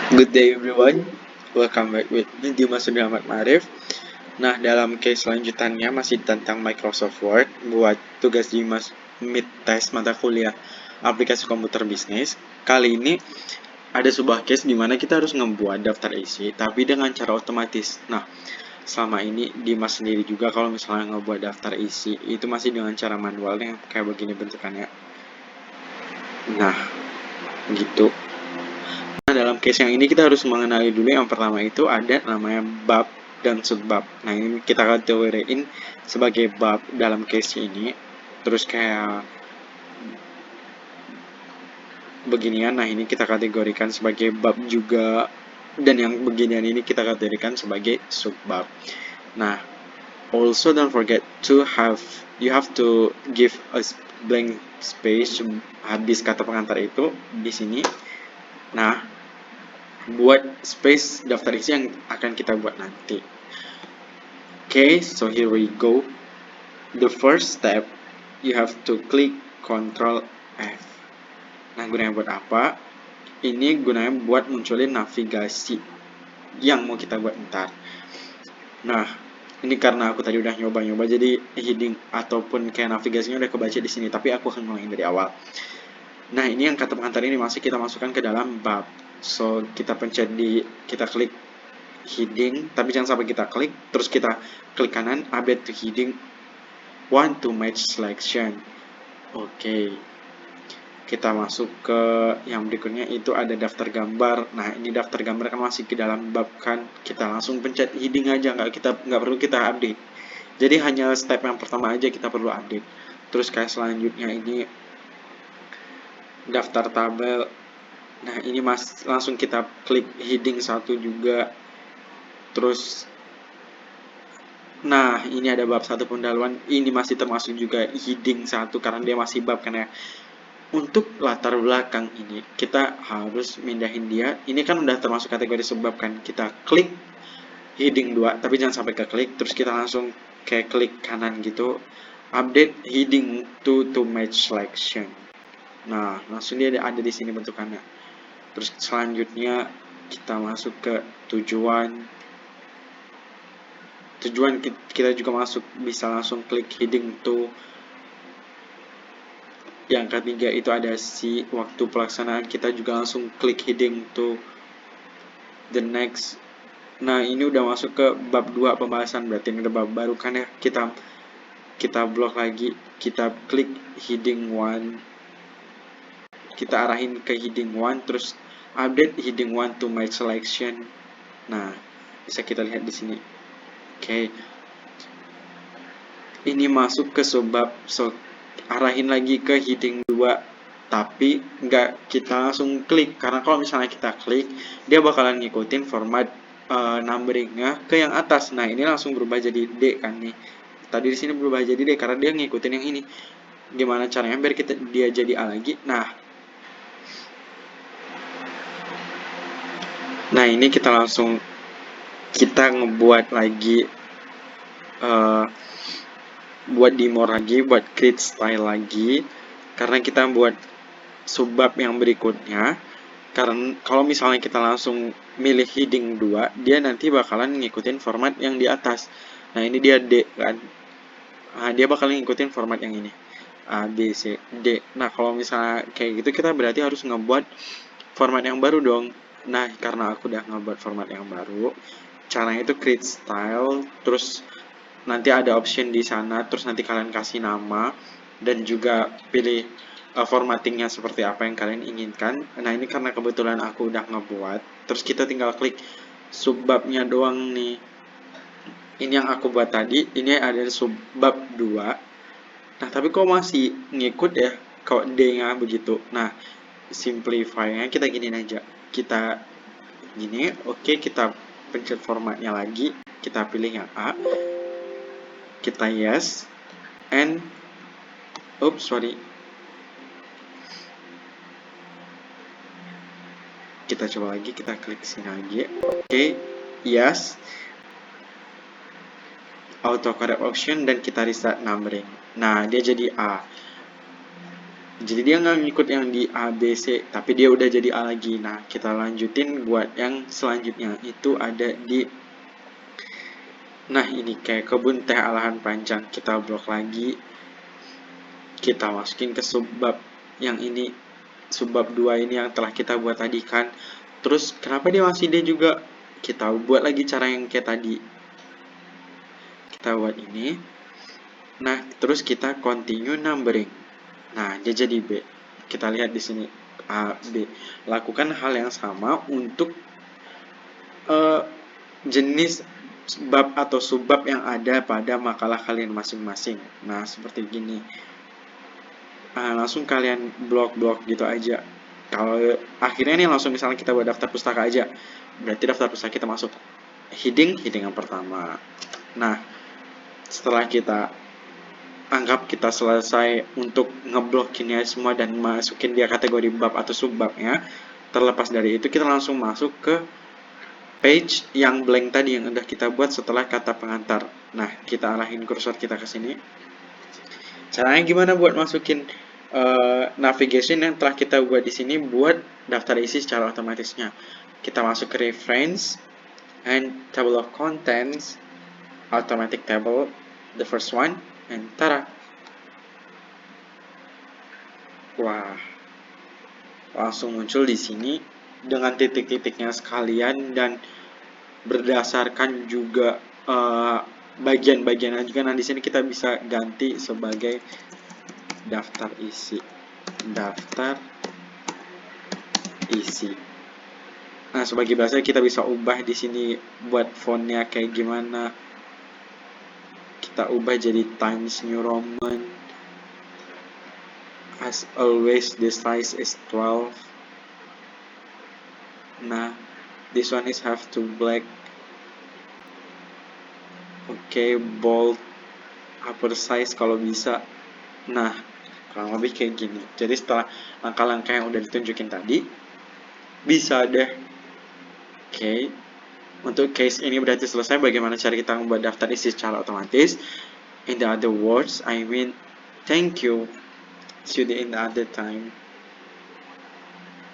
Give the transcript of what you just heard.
Good day everyone, welcome back with me Dimas Ahmad Marif. Nah, dalam case selanjutannya masih tentang Microsoft Word buat tugas Dimas mid test mata kuliah aplikasi komputer bisnis. Kali ini ada sebuah case di mana kita harus membuat daftar isi tapi dengan cara otomatis. Nah, selama ini Dimas sendiri juga kalau misalnya ngebuat daftar isi itu masih dengan cara manual yang kayak begini bentukannya. Nah, gitu. Nah, dalam case yang ini kita harus mengenali dulu yang pertama itu ada namanya bab dan subbab. Nah, ini kita kategoriin sebagai bab dalam case ini. Terus kayak beginian, nah ini kita kategorikan sebagai bab juga. Dan yang beginian ini kita kategorikan sebagai subbab. Nah, also don't forget to you have to give a blank space habis kata pengantar itu di sini. Nah, buat space daftar isi yang akan kita buat nanti. Okay, so here we go. The first step, you have to click Ctrl F. Nah, gunanya buat apa? Ini gunanya buat munculin navigasi yang mau kita buat ntar. Nah, ini karena aku tadi udah nyoba-nyoba, jadi heading ataupun kayak navigasinya udah kebaca di sini, tapi aku akan mulai dari awal. Nah, ini yang kata pengantar ini masih kita masukkan ke dalam bab. So, kita pencet kita klik heading, tapi jangan sampai kita klik, terus kita klik kanan, update to heading, want to match selection. Oke, kita masuk ke yang berikutnya, itu ada daftar gambar. Nah, ini daftar gambar kan masih ke dalam bab kan, kita langsung pencet heading aja, nggak perlu kita update. Jadi hanya step yang pertama aja kita perlu update. Terus kayak selanjutnya ini daftar tabel. Nah, ini langsung kita klik heading 1 juga. Terus nah, ini ada bab 1 pendahuluan. Ini masih termasuk juga heading 1 karena dia masih bab kan ya. Untuk latar belakang ini, kita harus mindahin dia. Ini kan udah termasuk kategori sebab kan. Kita klik heading 2, tapi jangan sampai ke klik. Terus kita langsung kayak klik kanan gitu. Update heading to match selection. Nah, langsung dia ada di sini bentukannya. Terus selanjutnya kita masuk ke tujuan kita juga masuk, bisa langsung klik heading to. Yang ketiga itu ada si waktu pelaksanaan, kita juga langsung klik heading to the next. Nah, ini udah masuk ke bab 2 pembahasan, berarti ini udah bab baru kan ya. Kita blok lagi, kita klik heading 1, kita arahin ke heading 1, terus update heading 1 to my selection. Nah, bisa kita lihat di sini. Oke. Ini masuk ke subbab, so arahin lagi ke heading 2, tapi nggak kita langsung klik, karena kalau misalnya kita klik, dia bakalan ngikutin format numberingnya ke yang atas. Nah, ini langsung berubah jadi D kan nih. Tadi di sini berubah jadi D karena dia ngikutin yang ini. Gimana caranya biar dia jadi A lagi? Nah, ini kita langsung ngebuat lagi buat dimor lagi, buat create style lagi, karena kita buat subbab yang berikutnya. Karena kalau misalnya kita langsung milih heading 2, dia nanti bakalan ngikutin format yang di atas. Nah, ini dia D kan. Nah, dia bakalan ngikutin format yang ini. A, B, C, D. Nah, kalau misalnya kayak gitu, kita berarti harus ngebuat format yang baru dong. Nah, karena aku udah ngebuat format yang baru, caranya itu create style, terus nanti ada option di sana, terus nanti kalian kasih nama, dan juga pilih formattingnya seperti apa yang kalian inginkan. Nah, ini karena kebetulan aku udah ngebuat, terus kita tinggal klik subbabnya doang nih. Ini yang aku buat tadi, ini ada subbab 2. Nah, tapi kok masih ngikut ya, kok D-nya begitu. Nah, simplify-nya kita gini aja. Kita gini, oke, kita pencet formatnya lagi, kita pilih yang A, kita yes, and sorry, kita coba lagi, kita klik sini lagi. Oke, yes, auto correct option, dan kita restart numbering. Nah, dia jadi A. Jadi dia nggak ngikut yang di A, B, C, tapi dia udah jadi A lagi. Nah, kita lanjutin buat yang selanjutnya. Itu ada di, nah ini kayak kebun teh alahan panjang. Kita blok lagi. Kita masukin ke subbab yang ini. Subbab 2 ini yang telah kita buat tadi kan. Terus kenapa dia masih D juga? Kita buat lagi cara yang kayak tadi. Kita buat ini. Nah, terus kita continue numbering. Nah, dia jadi B. Kita lihat di sini A, B. Lakukan hal yang sama untuk jenis bab atau subbab yang ada pada makalah kalian masing-masing. Nah, seperti gini. Langsung kalian blok-blok gitu aja. Kalau akhirnya nih langsung misalnya kita buat daftar pustaka aja. Berarti daftar pustaka kita masuk heading yang pertama. Nah, setelah kita anggap kita selesai untuk ngeblokinnya semua dan masukin dia kategori bab atau subbabnya, terlepas dari itu kita langsung masuk ke page yang blank tadi yang udah kita buat setelah kata pengantar. Nah, kita arahin kursor kita ke sini. Caranya gimana buat masukin navigation yang telah kita buat di sini buat daftar isi secara otomatisnya? Kita masuk ke reference and table of contents, automatic table, the first one, and tara. Wah, langsung muncul di sini dengan titik-titiknya sekalian dan berdasarkan juga bagian-bagiannya juga. Nah, di sini kita bisa ganti sebagai daftar isi. Nah, sebagai bahasa kita bisa ubah di sini buat fontnya kayak gimana. Kita ubah jadi Times New Roman. As always, the size is 12. Nah, this one is have to black. Oke, bold, upper size kalau bisa. Nah, kurang lebih kayak gini. Jadi setelah langkah-langkah yang udah ditunjukin tadi, bisa deh. Oke, untuk case ini berarti selesai. Bagaimana cara kita membuat daftar isi secara otomatis. In the other words, I mean, thank you. See you in the other time.